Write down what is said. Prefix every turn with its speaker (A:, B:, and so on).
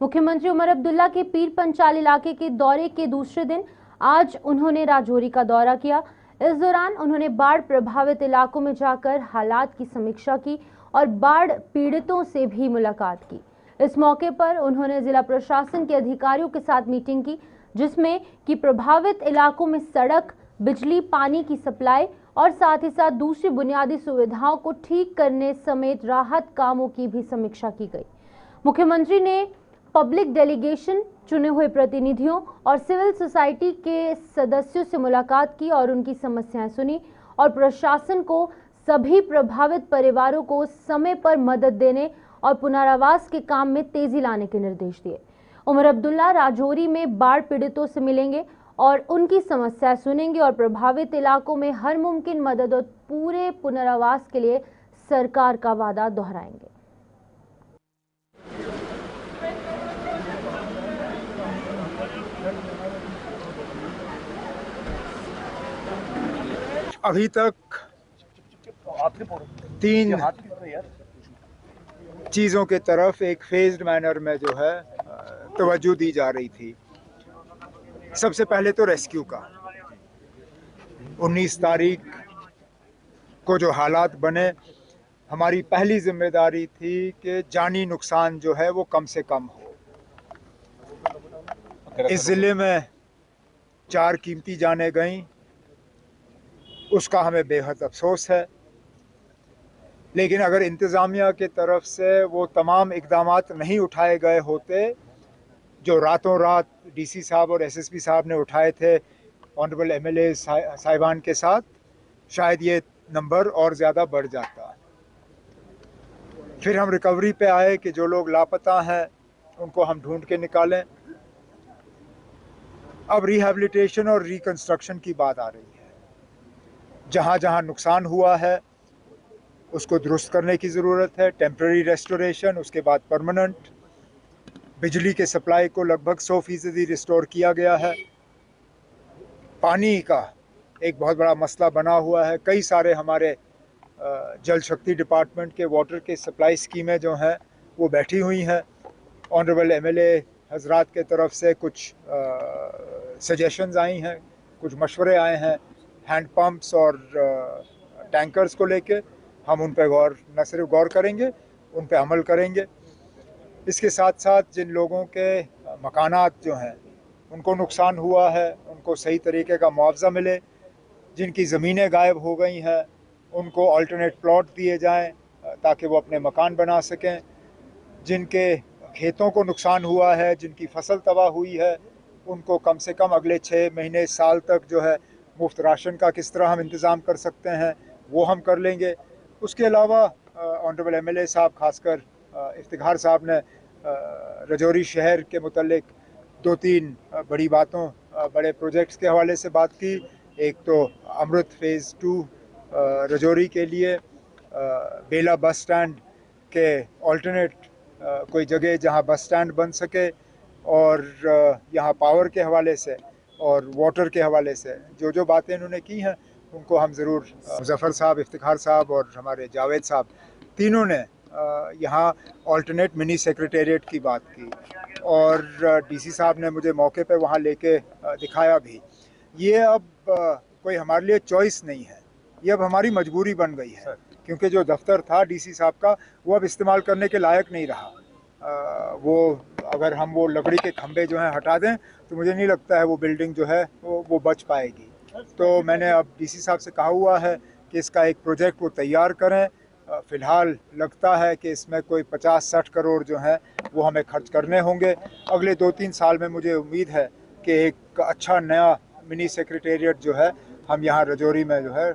A: मुख्यमंत्री उमर अब्दुल्ला के पीर पंचाल इलाके के दौरे के दूसरे दिन आज उन्होंने राजौरी का दौरा किया। इस दौरान उन्होंने बाढ़ प्रभावित इलाकों में जाकर हालात की समीक्षा की और बाढ़ पीड़ितों से भी मुलाकात की। इस मौके पर उन्होंने जिला प्रशासन के अधिकारियों के साथ मीटिंग की, जिसमें कि प्रभावित इलाकों में सड़क, बिजली, पानी की सप्लाई और साथ ही साथ दूसरी बुनियादी सुविधाओं को ठीक करने समेत राहत कामों की भी समीक्षा की गई। मुख्यमंत्री ने पब्लिक डेलीगेशन, चुने हुए प्रतिनिधियों और सिविल सोसाइटी के सदस्यों से मुलाकात की और उनकी समस्याएं सुनी और प्रशासन को सभी प्रभावित परिवारों को समय पर मदद देने और पुनर्वास के काम में तेजी लाने के निर्देश दिए। उमर अब्दुल्ला राजौरी में बाढ़ पीड़ितों से मिलेंगे और उनकी समस्याएं सुनेंगे और प्रभावित इलाकों में हर मुमकिन मदद और पूरे पुनर्वास के लिए सरकार का वादा दोहराएंगे।
B: अभी तक 3 चीज़ों के तरफ एक फेज्ड मैनर में जो है तवज्जो दी जा रही थी। सबसे पहले तो रेस्क्यू का 19 तारीख को जो हालात बने, हमारी पहली जिम्मेदारी थी कि जानी नुकसान जो है वो कम से कम हो। इस ज़िले में 4 कीमती जानें गईं, उसका हमें बेहद अफसोस है। लेकिन अगर इंतज़ामिया की तरफ से वो तमाम इक़दामात नहीं उठाए गए होते जो रातों रात डीसी साहब और एसएसपी साहब ने उठाए थे ऑनरेबल एमएलए साहिबान के साथ, शायद ये नंबर और ज़्यादा बढ़ जाता। फिर हम रिकवरी पे आए कि जो लोग लापता हैं उनको हम ढूंढ के निकालें। अब रिहैबिलिटेशन और रिकंस्ट्रक्शन की बात आ रही है। जहाँ जहाँ नुकसान हुआ है उसको दुरुस्त करने की ज़रूरत है। टेम्पररी रेस्टोरेशन, उसके बाद परमानेंट। बिजली के सप्लाई को लगभग 100% रिस्टोर किया गया है। पानी का एक बहुत बड़ा मसला बना हुआ है। कई सारे हमारे जल शक्ति डिपार्टमेंट के वाटर के सप्लाई स्कीमें जो हैं वो बैठी हुई हैं। ऑनरेबल एमएलए हजरात के तरफ से कुछ सजेशंस आई हैं, कुछ मशवरे आए हैं हैंड पंप्स और टैंकर्स को लेके। हम उन पर न सिर्फ गौर करेंगे, उन पर अमल करेंगे। इसके साथ साथ जिन लोगों के मकानात जो हैं उनको नुकसान हुआ है, उनको सही तरीके का मुआवजा मिले। जिनकी ज़मीनें गायब हो गई हैं उनको अल्टरनेट प्लॉट दिए जाएं ताकि वो अपने मकान बना सकें। जिनके खेतों को नुकसान हुआ है, जिनकी फसल तबाह हुई है, उनको कम से कम अगले 6 महीने साल तक जो है मुफ्त राशन का किस तरह हम इंतज़ाम कर सकते हैं वो हम कर लेंगे। उसके अलावा ऑनरेबल एमएलए साहब, खासकर इफ्तिखार साहब ने राजौरी शहर के मुतल्लिक 2-3 बड़ी बातों, बड़े प्रोजेक्ट्स के हवाले से बात की। एक तो अमृत फ़ेज़ 2 राजौरी के लिए, बेला बस स्टैंड के ऑल्टरनेट कोई जगह जहां बस स्टैंड बन सके, और यहां पावर के हवाले से और वाटर के हवाले से जो बातें इन्होंने की हैं उनको हम ज़रूर, मुज़फ़्फ़र साहब, इफ्तिखार साहब और हमारे जावेद साहब, तीनों ने यहाँ ऑल्टरनेट मिनी सेक्रेटेरिएट की बात की और डीसी साहब ने मुझे मौके पे वहाँ लेके दिखाया भी। ये अब कोई हमारे लिए चॉइस नहीं है, ये अब हमारी मजबूरी बन गई है, क्योंकि जो दफ्तर था डीसी साहब का वो अब इस्तेमाल करने के लायक नहीं रहा। वो अगर हम वो लकड़ी के खंभे जो हैं हटा दें तो मुझे नहीं लगता है वो बिल्डिंग जो है वो बच पाएगी। तो मैंने अब डीसी साहब से कहा हुआ है कि इसका एक प्रोजेक्ट वो तैयार करें। फ़िलहाल लगता है कि इसमें कोई 50-60 करोड़ जो हैं वो हमें खर्च करने होंगे। अगले 2-3 साल में मुझे उम्मीद है कि एक अच्छा नया मिनी सेक्रेटेरिएट जो है हम यहाँ राजौरी में जो है